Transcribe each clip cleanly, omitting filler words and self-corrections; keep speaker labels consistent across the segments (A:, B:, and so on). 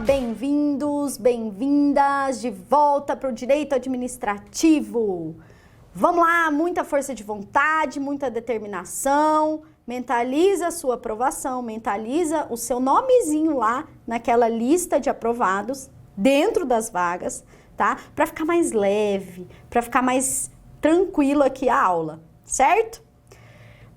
A: bem-vindos, bem-vindas de volta para o direito administrativo. Vamos lá, muita força de vontade, muita determinação, mentaliza a sua aprovação, mentaliza o seu nomezinho lá naquela lista de aprovados dentro das vagas, tá? Para ficar mais leve, para ficar mais tranquilo aqui a aula, certo?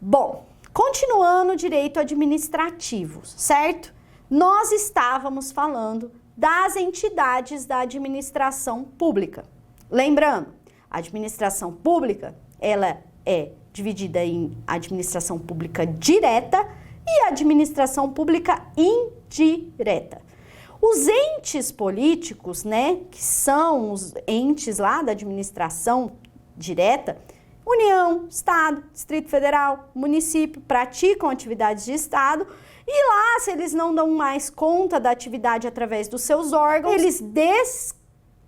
A: Bom, continuando o direito administrativo, certo? Nós estávamos falando das entidades da administração pública. Lembrando, a administração pública, ela é dividida em administração pública direta e administração pública indireta. Os entes políticos, né, que são os entes lá da administração direta, União, Estado, Distrito Federal, município, praticam atividades de Estado e lá, se eles não dão mais conta da atividade através dos seus órgãos, eles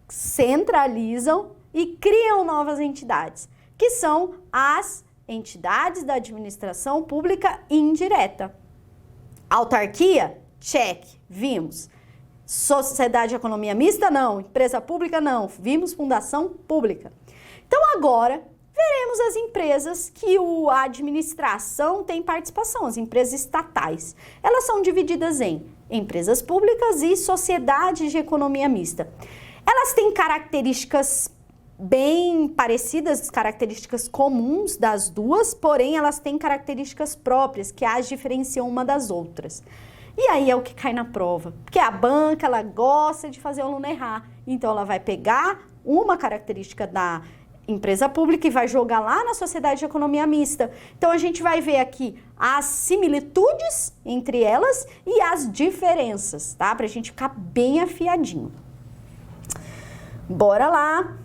A: descentralizam e criam novas entidades, que são as entidades da administração pública indireta. Autarquia? Check, vimos. Sociedade de economia mista? Não. Empresa pública? Não. Vimos fundação pública. Então agora veremos as empresas que a administração tem participação, as empresas estatais. Elas são divididas em empresas públicas e sociedades de economia mista. Elas têm características bem parecidas, características comuns das duas, porém elas têm características próprias que as diferenciam uma das outras. E aí é o que cai na prova, porque a banca, ela gosta de fazer o aluno errar. Então ela vai pegar uma característica da empresa pública e vai jogar lá na sociedade de economia mista. Então a gente vai ver aqui as similitudes entre elas e as diferenças, tá? Pra gente ficar bem afiadinho. Bora lá.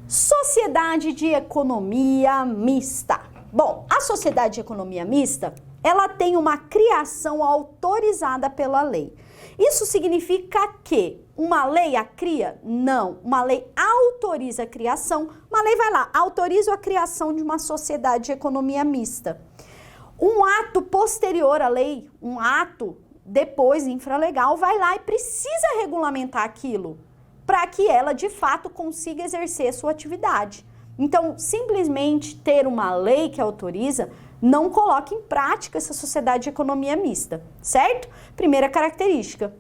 A: Sociedade de economia mista. Bom, a sociedade de economia mista, ela tem uma criação autorizada pela lei. Isso significa que uma lei a cria? Não. Uma lei autoriza a criação. Uma lei vai lá, autoriza a criação de uma sociedade de economia mista. Um ato posterior à lei, um ato depois infralegal, vai lá e precisa regulamentar aquilo para que ela, de fato, consiga exercer sua atividade. Então, simplesmente ter uma lei que autoriza não coloca em prática essa sociedade de economia mista, certo? Primeira característica,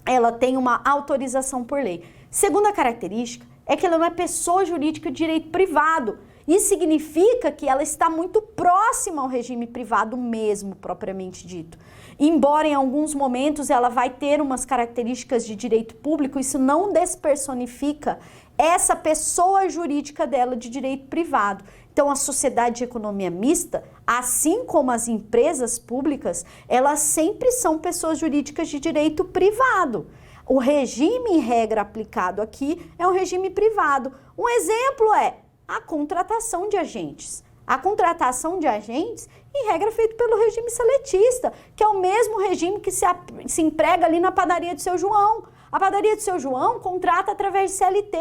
A: ela tem uma autorização por lei. Segunda característica é que ela não é pessoa jurídica de direito privado. Isso significa que ela está muito próxima ao regime privado mesmo, propriamente dito. Embora em alguns momentos ela vai ter umas características de direito público, isso não despersonifica essa pessoa jurídica dela de direito privado. Então, a sociedade de economia mista, assim como as empresas públicas, elas sempre são pessoas jurídicas de direito privado. O regime em regra aplicado aqui é um regime privado. Um exemplo é a contratação de agentes. A contratação de agentes, em regra, é feita pelo regime seletista, que é o mesmo regime que se emprega ali na padaria do seu João. A padaria do seu João contrata através de CLT,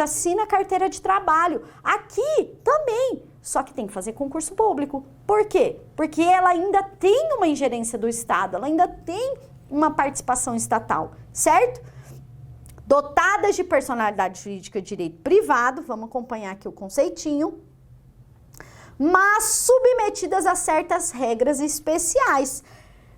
A: assina carteira de trabalho. Aqui também, só que tem que fazer concurso público. Por quê? Porque ela ainda tem uma ingerência do Estado, ela ainda tem uma participação estatal, certo? Dotadas de personalidade jurídica de direito privado, vamos acompanhar aqui o conceitinho, mas submetidas a certas regras especiais,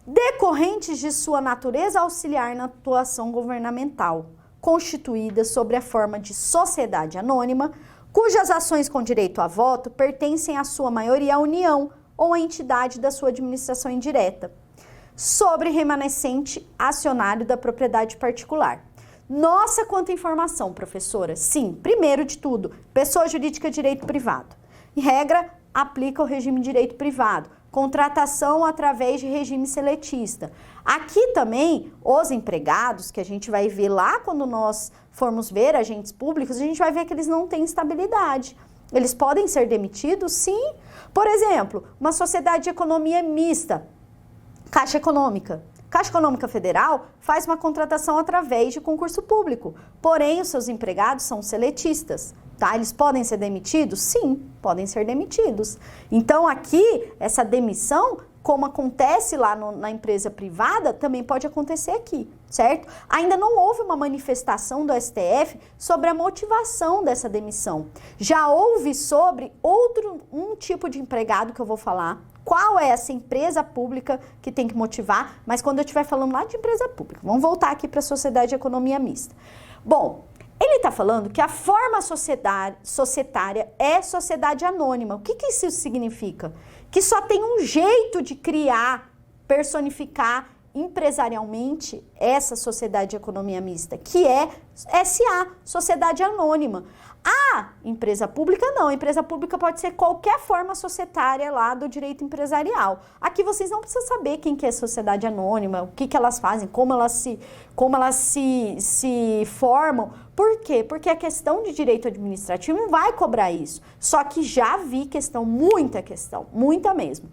A: decorrentes de sua natureza auxiliar na atuação governamental, constituída sob a forma de sociedade anônima, cujas ações com direito a voto pertencem à sua maioria à União ou à entidade da sua administração indireta, sobre remanescente acionário da propriedade particular. Nossa, quanta informação, professora! Sim, primeiro de tudo, pessoa jurídica de direito privado. Em regra, aplica o regime de direito privado. Contratação através de regime seletista. Aqui também, os empregados, que a gente vai ver lá quando nós formos ver agentes públicos, a gente vai ver que eles não têm estabilidade. Eles podem ser demitidos? Sim. Por exemplo, uma sociedade de economia mista, Caixa Econômica. Caixa Econômica Federal faz uma contratação através de concurso público, porém os seus empregados são seletistas. Tá? Eles podem ser demitidos? Sim, podem ser demitidos. Então aqui, essa demissão como acontece lá na empresa privada, também pode acontecer aqui, certo? Ainda não houve uma manifestação do STF sobre a motivação dessa demissão. Já houve sobre um tipo de empregado que eu vou falar, qual é essa empresa pública que tem que motivar, mas quando eu estiver falando lá de empresa pública. Vamos voltar aqui para a sociedade de economia mista. Bom, ele está falando que a forma societária é sociedade anônima. O que isso significa? Que só tem um jeito de criar, personificar empresarialmente essa sociedade de economia mista, que é SA, sociedade anônima. A empresa pública não, a empresa pública pode ser qualquer forma societária lá do direito empresarial. Aqui vocês não precisam saber quem que é sociedade anônima, o que elas fazem, como elas se formam. Por quê? Porque a questão de direito administrativo não vai cobrar isso. Só que já vi muita mesmo.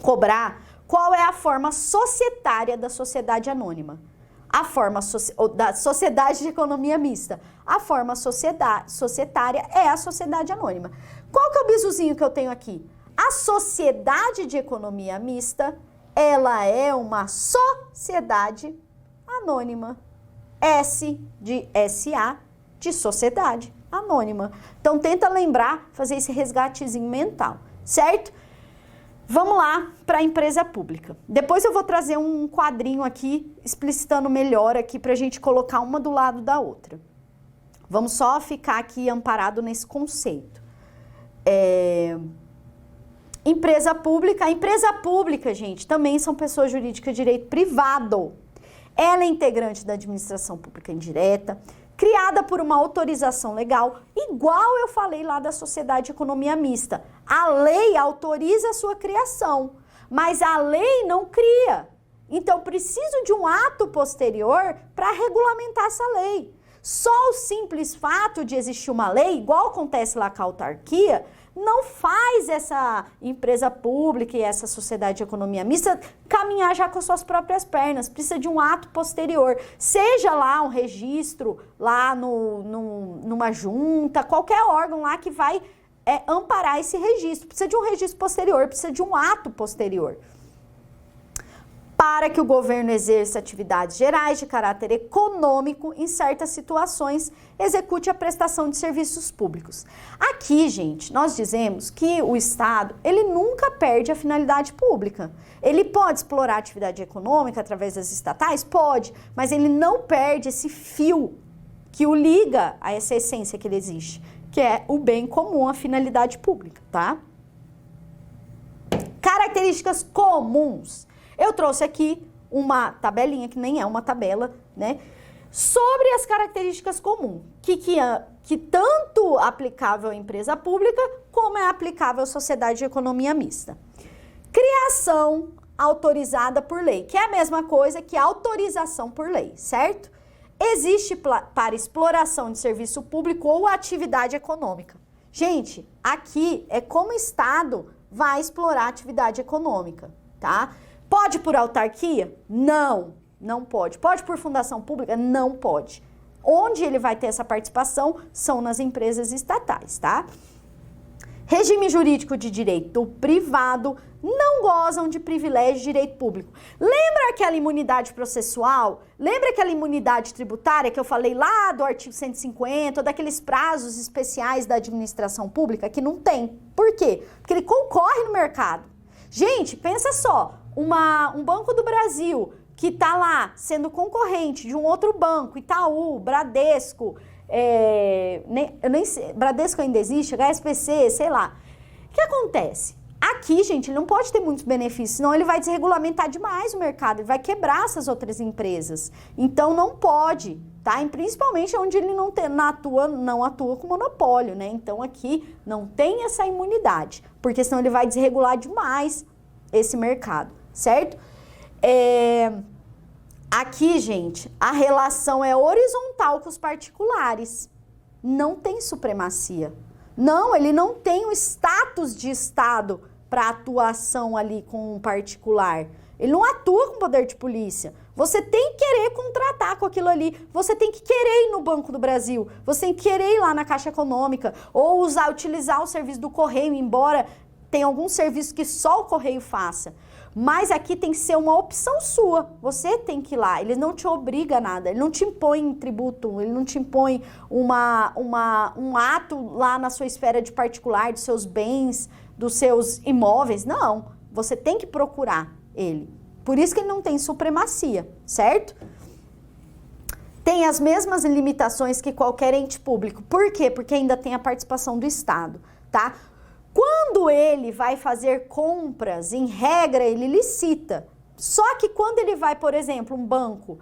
A: Cobrar qual é a forma societária da sociedade anônima. A forma da sociedade de economia mista. A forma societária é a sociedade anônima. Qual que é o bizuzinho que eu tenho aqui? A sociedade de economia mista, ela é uma sociedade anônima. S de SA, de sociedade anônima. Então, tenta lembrar, fazer esse resgatezinho mental, certo? Vamos lá para a empresa pública. Depois eu vou trazer um quadrinho aqui, explicitando melhor aqui, para a gente colocar uma do lado da outra. Vamos só ficar aqui amparado nesse conceito. Empresa pública. A empresa pública, gente, também são pessoas jurídicas de direito privado. Ela é integrante da administração pública indireta, criada por uma autorização legal, igual eu falei lá da sociedade de economia mista. A lei autoriza a sua criação, mas a lei não cria. Então, preciso de um ato posterior para regulamentar essa lei. Só o simples fato de existir uma lei, igual acontece lá com a autarquia, não faz essa empresa pública e essa sociedade de economia mista caminhar já com as suas próprias pernas. Precisa de um ato posterior, seja lá um registro lá numa junta, qualquer órgão lá que vai amparar esse registro. Precisa de um registro posterior, precisa de um ato posterior. Para que o governo exerça atividades gerais de caráter econômico, em certas situações, execute a prestação de serviços públicos. Aqui, gente, nós dizemos que o Estado, ele nunca perde a finalidade pública. Ele pode explorar a atividade econômica através das estatais? Pode, mas ele não perde esse fio que o liga a essa essência que ele existe, que é o bem comum, a finalidade pública, tá? Características comuns. Eu trouxe aqui uma tabelinha, que nem é uma tabela, né? Sobre as características comuns, que tanto aplicável à empresa pública, como é aplicável à sociedade de economia mista. Criação autorizada por lei, que é a mesma coisa que autorização por lei, certo? Existe para exploração de serviço público ou atividade econômica. Gente, aqui é como o Estado vai explorar a atividade econômica, tá? Pode por autarquia? Não, não pode. Pode por fundação pública? Não pode. Onde ele vai ter essa participação são nas empresas estatais, tá? Regime jurídico de direito privado não gozam de privilégio de direito público. Lembra aquela imunidade processual? Lembra aquela imunidade tributária que eu falei lá do artigo 150, ou daqueles prazos especiais da administração pública que não tem? Por quê? Porque ele concorre no mercado. Gente, pensa só. Um Banco do Brasil que está lá sendo concorrente de um outro banco, Itaú, Bradesco, eu nem sei, Bradesco ainda existe, HSBC, sei lá. O que acontece? Aqui, gente, ele não pode ter muitos benefícios, senão ele vai desregulamentar demais o mercado, ele vai quebrar essas outras empresas. Então, não pode, tá? E principalmente onde ele não atua com monopólio, né? Então, aqui não tem essa imunidade, porque senão ele vai desregular demais esse mercado, certo? Aqui, gente, a relação é horizontal com os particulares. Não tem supremacia. Não, ele não tem o status de Estado para atuação ali com um particular. Ele não atua com poder de polícia. Você tem que querer contratar com aquilo ali. Você tem que querer ir no Banco do Brasil. Você tem que querer ir lá na Caixa Econômica ou utilizar o serviço do correio, embora tem alguns serviços que só o correio faça. Mas aqui tem que ser uma opção sua. Você tem que ir lá. Ele não te obriga a nada. Ele não te impõe tributo. Ele não te impõe um ato lá na sua esfera de particular, dos seus bens, dos seus imóveis. Não. Você tem que procurar ele. Por isso que ele não tem supremacia, certo? Tem as mesmas limitações que qualquer ente público. Por quê? Porque ainda tem a participação do Estado, tá? Quando ele vai fazer compras, em regra, ele licita. Só que quando ele vai, por exemplo, um banco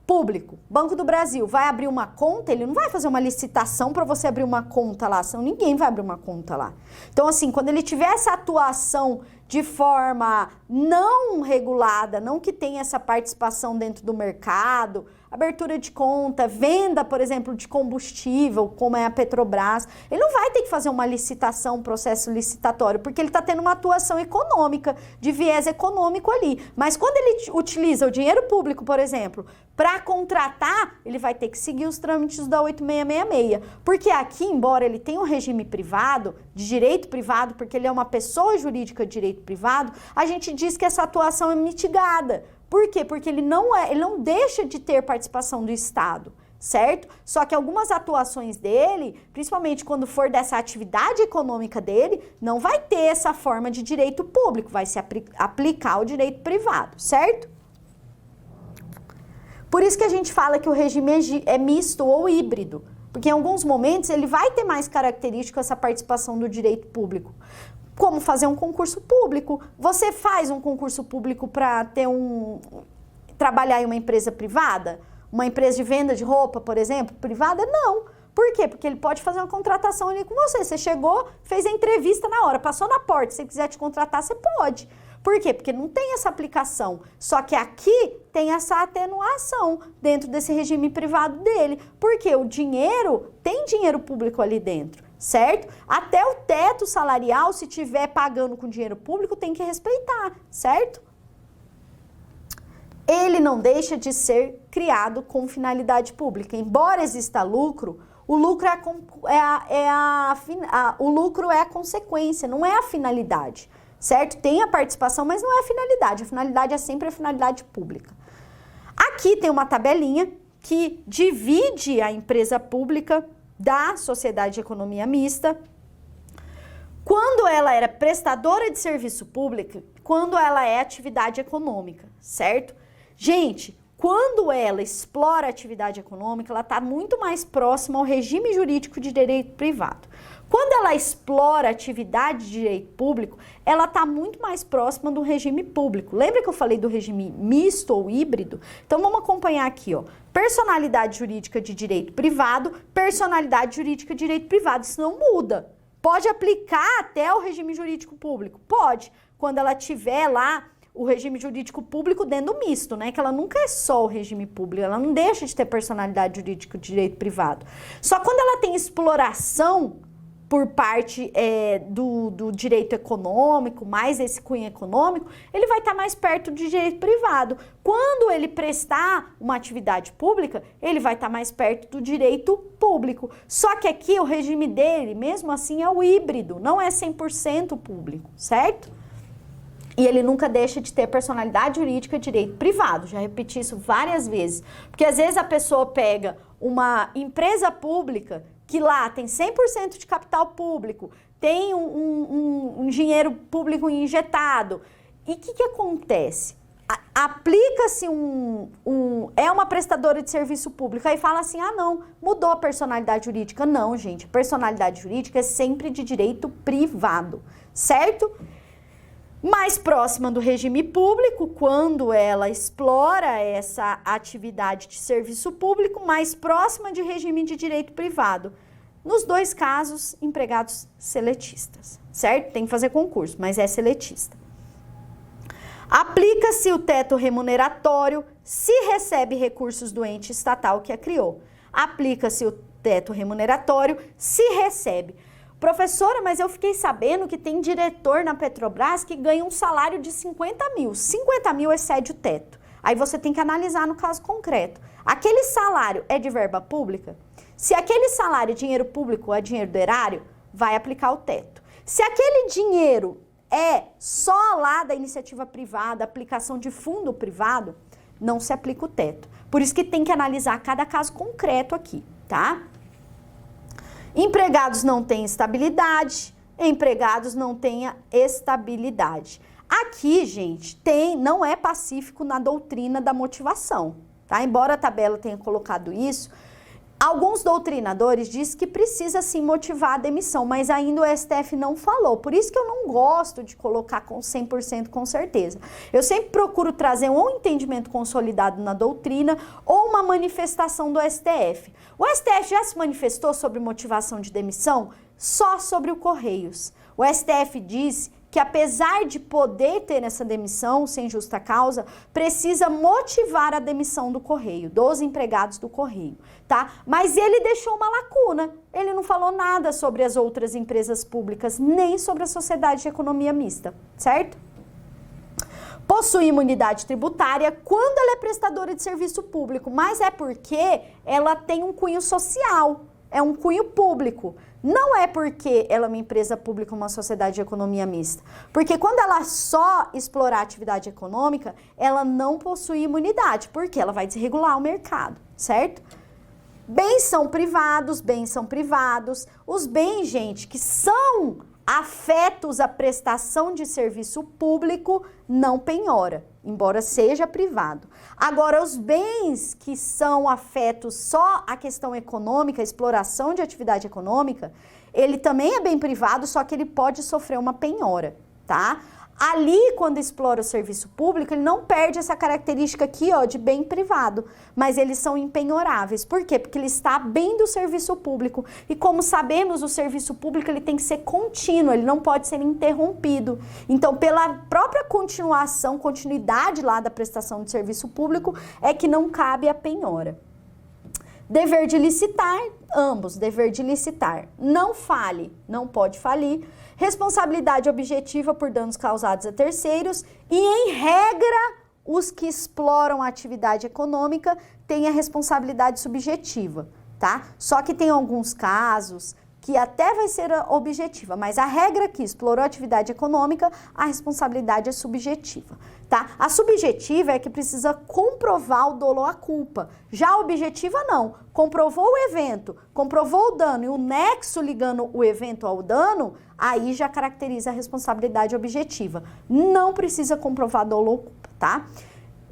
A: público, Banco do Brasil, vai abrir uma conta, ele não vai fazer uma licitação para você abrir uma conta lá, senão ninguém vai abrir uma conta lá. Então, assim, quando ele tiver essa atuação de forma não regulada, não que tenha essa participação dentro do mercado, abertura de conta, venda, por exemplo, de combustível, como é a Petrobras, ele não vai ter que fazer uma licitação, um processo licitatório, porque ele está tendo uma atuação econômica, de viés econômico ali. Mas quando ele utiliza o dinheiro público, por exemplo, para contratar, ele vai ter que seguir os trâmites da 8666. Porque aqui, embora ele tenha um regime privado, de direito privado, porque ele é uma pessoa jurídica de direito privado, a gente diz que essa atuação é mitigada. Por quê? Porque ele não deixa de ter participação do Estado, certo? Só que algumas atuações dele, principalmente quando for dessa atividade econômica dele, não vai ter essa forma de direito público, vai se aplicar o direito privado, certo? Por isso que a gente fala que o regime é misto ou híbrido, porque em alguns momentos ele vai ter mais característico essa participação do direito público. Como fazer um concurso público. Você faz um concurso público para trabalhar em uma empresa privada? Uma empresa de venda de roupa, por exemplo, privada? Não. Por quê? Porque ele pode fazer uma contratação ali com você. Você chegou, fez a entrevista na hora, passou na porta. Se ele quiser te contratar, você pode. Por quê? Porque não tem essa aplicação. Só que aqui tem essa atenuação dentro desse regime privado dele. Porque o dinheiro, tem dinheiro público ali dentro, certo? Até o teto salarial, se tiver pagando com dinheiro público, tem que respeitar, certo? Ele não deixa de ser criado com finalidade pública. Embora exista lucro, o lucro o lucro é a consequência, não é a finalidade, certo? Tem a participação, mas não é a finalidade. A finalidade é sempre a finalidade pública. Aqui tem uma tabelinha que divide a empresa pública da sociedade de economia mista, quando ela era prestadora de serviço público, quando ela é atividade econômica, certo? Gente, quando ela explora a atividade econômica, ela está muito mais próxima ao regime jurídico de direito privado. Quando ela explora a atividade de direito público, ela está muito mais próxima do regime público. Lembra que eu falei do regime misto ou híbrido? Então vamos acompanhar aqui, ó. Personalidade jurídica de direito privado, personalidade jurídica de direito privado. Isso não muda. Pode aplicar até o regime jurídico público? Pode. Quando ela tiver lá o regime jurídico público dentro do misto, né? Que ela nunca é só o regime público, ela não deixa de ter personalidade jurídica de direito privado. Só quando ela tem exploração por parte do direito econômico, mais esse cunho econômico, ele vai estar mais perto do direito privado. Quando ele prestar uma atividade pública, ele vai estar mais perto do direito público. Só que aqui o regime dele, mesmo assim, é o híbrido, não é 100% público, certo? E ele nunca deixa de ter personalidade jurídica de direito privado. Já repeti isso várias vezes. Porque às vezes a pessoa pega uma empresa pública que lá tem 100% de capital público, tem um dinheiro público injetado. E o que acontece? Aplica-se é uma prestadora de serviço público, aí fala assim, ah não, mudou a personalidade jurídica. Não, gente, personalidade jurídica é sempre de direito privado, certo? Mais próxima do regime público, quando ela explora essa atividade de serviço público, mais próxima de regime de direito privado. Nos dois casos, empregados seletistas, certo? Tem que fazer concurso, mas é seletista. Aplica-se o teto remuneratório se recebe recursos do ente estatal que a criou. Aplica-se o teto remuneratório se recebe. Professora, mas eu fiquei sabendo que tem diretor na Petrobras que ganha um salário de 50 mil. 50 mil excede o teto. Aí você tem que analisar no caso concreto. Aquele salário é de verba pública? Se aquele salário é dinheiro público ou é dinheiro do erário, vai aplicar o teto. Se aquele dinheiro é só lá da iniciativa privada, aplicação de fundo privado, não se aplica o teto. Por isso que tem que analisar cada caso concreto aqui, tá? Empregados não têm estabilidade, empregados não têm estabilidade. Aqui, gente, não é pacífico na doutrina da motivação, tá? Embora a tabela tenha colocado isso, alguns doutrinadores dizem que precisa sim motivar a demissão, mas ainda o STF não falou. Por isso que eu não gosto de colocar com 100% com certeza. Eu sempre procuro trazer um entendimento consolidado na doutrina ou uma manifestação do STF. O STF já se manifestou sobre motivação de demissão? Só sobre o Correios. O STF diz que apesar de poder ter essa demissão sem justa causa, precisa motivar a demissão do Correio, dos empregados do Correio, tá? Mas ele deixou uma lacuna, ele não falou nada sobre as outras empresas públicas, nem sobre a sociedade de economia mista, certo? Possui imunidade tributária quando ela é prestadora de serviço público, mas é porque ela tem um cunho social, é um cunho público. Não é porque ela é uma empresa pública, uma sociedade de economia mista. Porque quando ela só explorar a atividade econômica, ela não possui imunidade, porque ela vai desregular o mercado, certo? Bens são privados, bens são privados. Os bens, gente, que são afetos à prestação de serviço público, não penhora, embora seja privado. Agora, os bens que são afetos só à questão econômica, exploração de atividade econômica, ele também é bem privado, só que ele pode sofrer uma penhora, tá? Ali, quando explora o serviço público, ele não perde essa característica aqui, ó, de bem privado, mas eles são impenhoráveis. Por quê? Porque ele está bem do serviço público. E como sabemos, o serviço público ele tem que ser contínuo, ele não pode ser interrompido. Então, pela própria continuidade lá da prestação de serviço público, é que não cabe a penhora. Dever de licitar, ambos, dever de licitar. Não fale, não pode falir. Responsabilidade objetiva por danos causados a terceiros e, em regra, os que exploram a atividade econômica têm a responsabilidade subjetiva, tá? Só que tem alguns casos que até vai ser objetiva, mas a regra que explorou a atividade econômica, a responsabilidade é subjetiva, tá? A subjetiva é que precisa comprovar o dolo ou a culpa. Já a objetiva não. Comprovou o evento, comprovou o dano e o nexo ligando o evento ao dano, aí já caracteriza a responsabilidade objetiva. Não precisa comprovar dolo ou culpa, tá?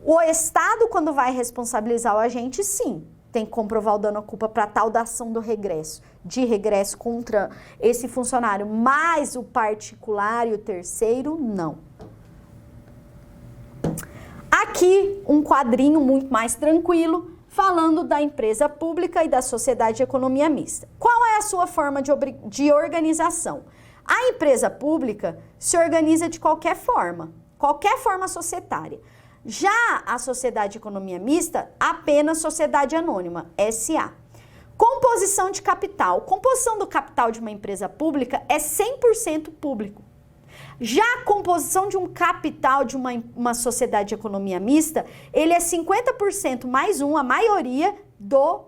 A: O Estado, quando vai responsabilizar o agente, sim, tem que comprovar o dano ou culpa para tal da ação do regresso, de regresso contra esse funcionário, mas o particular e o terceiro, não. Aqui, um quadrinho muito mais tranquilo, falando da empresa pública e da sociedade de economia mista. Qual é a sua forma de organização? A empresa pública se organiza de qualquer forma societária. Já a sociedade de economia mista, apenas sociedade anônima, SA. Composição de capital. Composição do capital de uma empresa pública é 100% público. Já a composição de um capital de uma sociedade de economia mista, ele é 50% mais a maioria do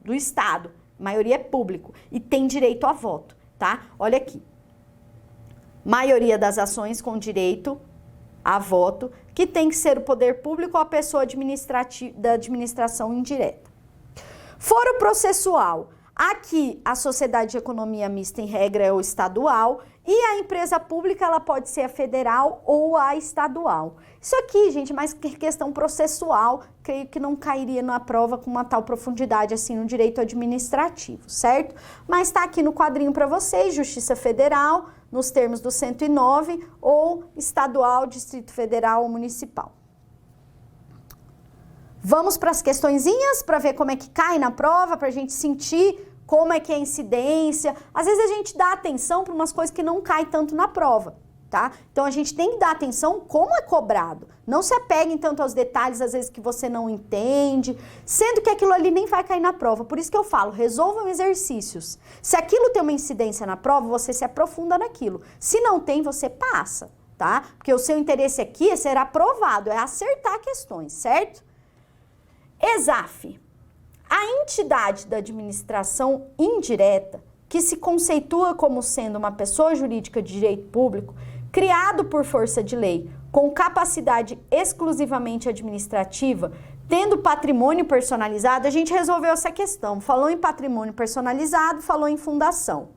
A: Estado. A maioria é público e tem direito a voto, tá? Olha aqui. Maioria das ações com direito a voto, que tem que ser o poder público ou a pessoa da administração indireta. Foro processual. Aqui, a sociedade de economia mista, em regra, é o estadual, e a empresa pública, ela pode ser a federal ou a estadual. Isso aqui, gente, mais questão processual, creio que não cairia na prova com uma tal profundidade, assim, no direito administrativo, certo? Mas tá aqui no quadrinho para vocês, Justiça Federal, nos termos do 109, ou estadual, Distrito Federal ou municipal. Vamos para as questõezinhas para ver como é que cai na prova, para a gente sentir como é que é a incidência. Às vezes a gente dá atenção para umas coisas que não caem tanto na prova, tá? Então a gente tem que dar atenção como é cobrado. Não se apeguem tanto aos detalhes, às vezes, que você não entende, sendo que aquilo ali nem vai cair na prova. Por isso que eu falo, resolvam exercícios. Se aquilo tem uma incidência na prova, você se aprofunda naquilo. Se não tem, você passa, tá? Porque o seu interesse aqui é ser aprovado, é acertar questões, certo? ESAF, a entidade da administração indireta, que se conceitua como sendo uma pessoa jurídica de direito público, criado por força de lei, com capacidade exclusivamente administrativa, tendo patrimônio personalizado, a gente resolveu essa questão. Falou em patrimônio personalizado, falou em fundação.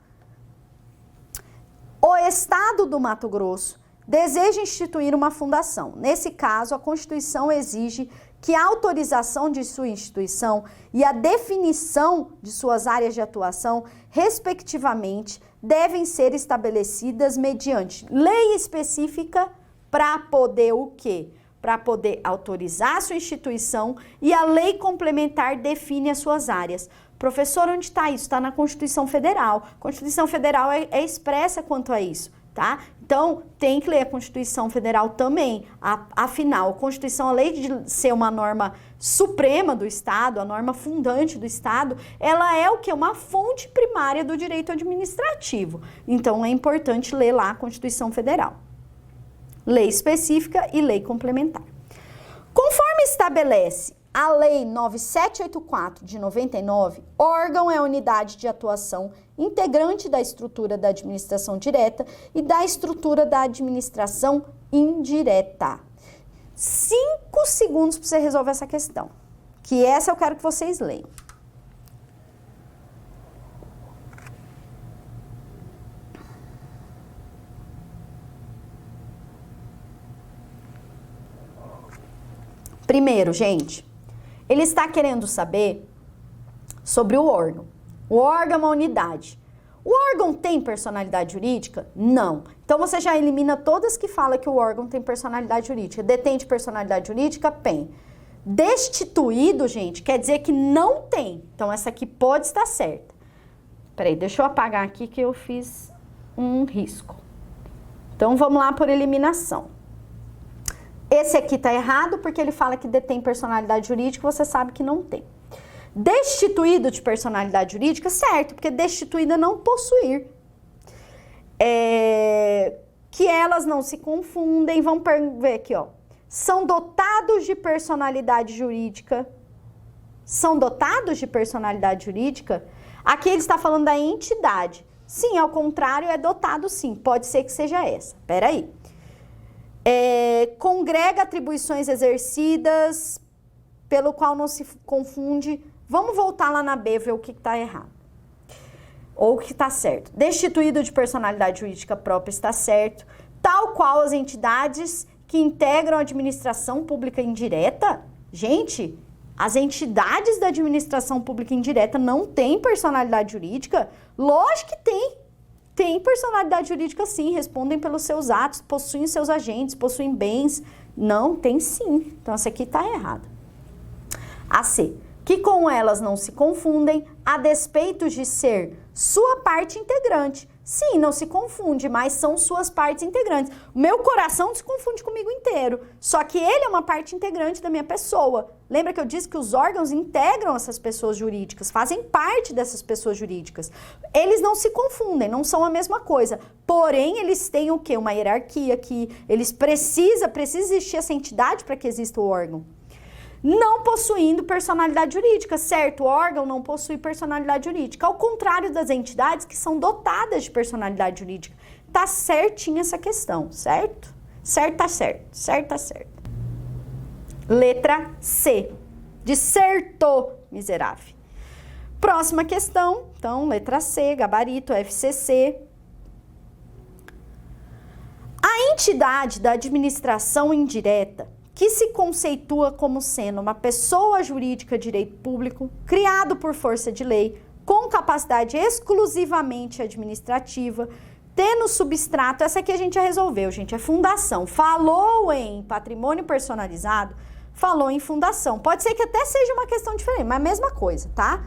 A: O Estado do Mato Grosso deseja instituir uma fundação. Nesse caso, a Constituição exige que a autorização de sua instituição e a definição de suas áreas de atuação, respectivamente, devem ser estabelecidas mediante lei específica para poder o quê? Para poder autorizar a sua instituição, e a lei complementar define as suas áreas. Professor, onde está isso? Está na Constituição Federal. A Constituição Federal é expressa quanto a isso, tá? Então, tem que ler a Constituição Federal também. Afinal, a Constituição, além de ser uma norma suprema do Estado, a norma fundante do Estado, ela é o quê? Uma fonte primária do direito administrativo. Então, é importante ler lá a Constituição Federal. Lei específica e lei complementar. Conforme estabelece a Lei 9784 de 99, órgão é a unidade de atuação integrante da estrutura da administração direta e da estrutura da administração indireta. 5 segundos para você resolver essa questão, que essa eu quero que vocês leiam. Primeiro, gente, ele está querendo saber sobre o órgão. O órgão é uma unidade. O órgão tem personalidade jurídica? Não. Então, você já elimina todas que falam que o órgão tem personalidade jurídica. Detém de personalidade jurídica? Tem. Destituído, gente, quer dizer que não tem. Então, essa aqui pode estar certa. Peraí, deixa eu apagar aqui que eu fiz um risco. Então, vamos lá por eliminação. Esse aqui tá errado porque ele fala que detém personalidade jurídica, você sabe que não tem. Destituído de personalidade jurídica, certo, porque destituída não possuir. Que elas não se confundem, vamos ver aqui, ó. São dotados de personalidade jurídica. São dotados de personalidade jurídica? Aqui ele está falando da entidade. Sim, ao contrário, é dotado sim, pode ser que seja essa. Peraí. Congrega atribuições exercidas, pelo qual não se confunde. Vamos voltar lá na B, ver o que está errado. Ou o que está certo. Destituído de personalidade jurídica própria está certo, tal qual as entidades que integram a administração pública indireta. Gente, as entidades da administração pública indireta não têm personalidade jurídica? Lógico que tem. Tem personalidade jurídica sim, respondem pelos seus atos, possuem seus agentes, possuem bens. Não, tem sim. Então, essa aqui está errada. A C. Que com elas não se confundem, a despeito de ser sua parte integrante. Sim, não se confunde, mas são suas partes integrantes. O meu coração se confunde comigo inteiro, só que ele é uma parte integrante da minha pessoa. Lembra que eu disse que os órgãos integram essas pessoas jurídicas, fazem parte dessas pessoas jurídicas. Eles não se confundem, não são a mesma coisa. Porém, eles têm o quê? Uma hierarquia que eles precisa existir essa entidade para que exista o órgão. Não possuindo personalidade jurídica, certo? O órgão não possui personalidade jurídica, ao contrário das entidades que são dotadas de personalidade jurídica. Tá certinha essa questão, certo? Certo, tá certo. Certo, tá certo. Letra C. Dissertou, miserável. Próxima questão, então, letra C, gabarito, FCC. A entidade da administração indireta que se conceitua como sendo uma pessoa jurídica de direito público, criado por força de lei, com capacidade exclusivamente administrativa, tendo substrato, essa aqui a gente já resolveu, gente, é fundação. Falou em patrimônio personalizado, falou em fundação. Pode ser que até seja uma questão diferente, mas a mesma coisa, tá?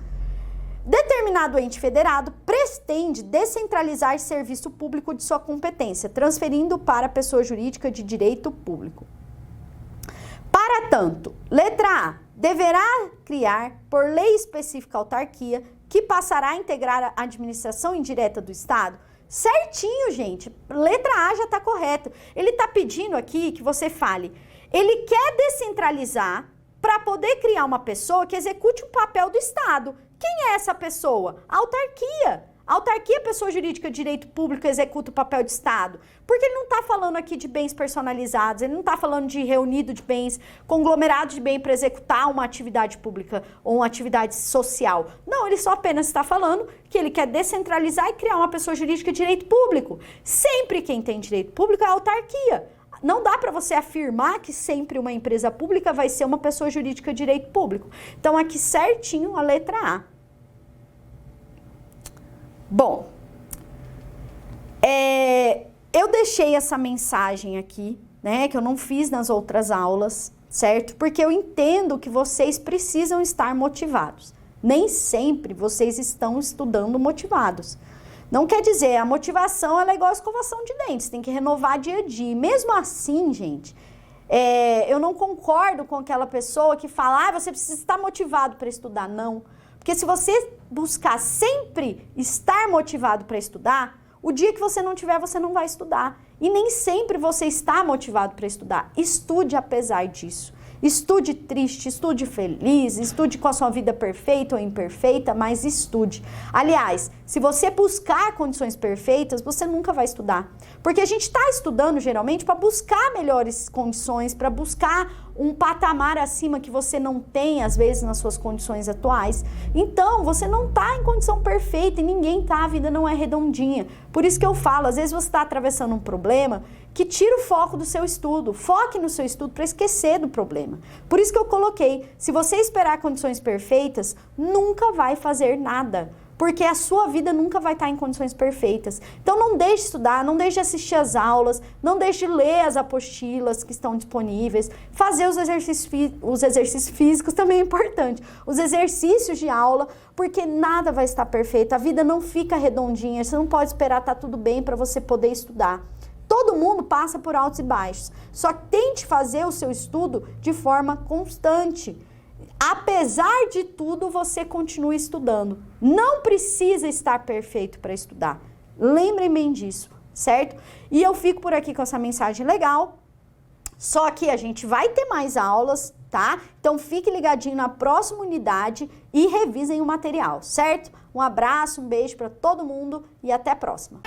A: Determinado ente federado pretende descentralizar serviço público de sua competência, transferindo para a pessoa jurídica de direito público. Para tanto, letra A, deverá criar por lei específica autarquia que passará a integrar a administração indireta do Estado? Certinho, gente. Letra A já está correto. Ele está pedindo aqui que você fale. Ele quer descentralizar para poder criar uma pessoa que execute o papel do Estado. Quem é essa pessoa? A autarquia. A Autarquia, pessoa jurídica de direito público, executa o papel de Estado. Porque ele não está falando aqui de bens personalizados, ele não está falando de reunido de bens, conglomerado de bem para executar uma atividade pública ou uma atividade social. Não, ele só apenas está falando que ele quer descentralizar e criar uma pessoa jurídica de direito público. Sempre quem tem direito público é a autarquia. Não dá para você afirmar que sempre uma empresa pública vai ser uma pessoa jurídica de direito público. Então, aqui certinho a letra A. Bom, eu deixei essa mensagem aqui, né, que eu não fiz nas outras aulas, certo? Porque eu entendo que vocês precisam estar motivados. Nem sempre vocês estão estudando motivados. Não quer dizer, a motivação ela é igual a escovação de dentes, tem que renovar dia a dia. E mesmo assim, gente, eu não concordo com aquela pessoa que fala, você precisa estar motivado para estudar. Não, porque se você buscar sempre estar motivado para estudar, o dia que você não tiver, você não vai estudar. E nem sempre você está motivado para estudar. Estude apesar disso. Estude triste, estude feliz, estude com a sua vida perfeita ou imperfeita, mas estude. Aliás, se você buscar condições perfeitas, você nunca vai estudar. Porque a gente está estudando geralmente para buscar melhores condições, para buscar um patamar acima que você não tem, às vezes, nas suas condições atuais. Então, você não está em condição perfeita e ninguém está, a vida não é redondinha. Por isso que eu falo, às vezes você está atravessando um problema que tira o foco do seu estudo. Foque no seu estudo para esquecer do problema. Por isso que eu coloquei, se você esperar condições perfeitas, nunca vai fazer nada. Porque a sua vida nunca vai estar em condições perfeitas. Então não deixe de estudar, não deixe de assistir as aulas, não deixe de ler as apostilas que estão disponíveis, fazer os exercícios físicos também é importante, os exercícios de aula, porque nada vai estar perfeito, a vida não fica redondinha, você não pode esperar estar tudo bem para você poder estudar. Todo mundo passa por altos e baixos, só tente fazer o seu estudo de forma constante. Apesar de tudo, você continua estudando. Não precisa estar perfeito para estudar. Lembrem bem disso, certo? E eu fico por aqui com essa mensagem legal. Só que a gente vai ter mais aulas, tá? Então fique ligadinho na próxima unidade e revisem o material, certo? Um abraço, um beijo para todo mundo e até a próxima.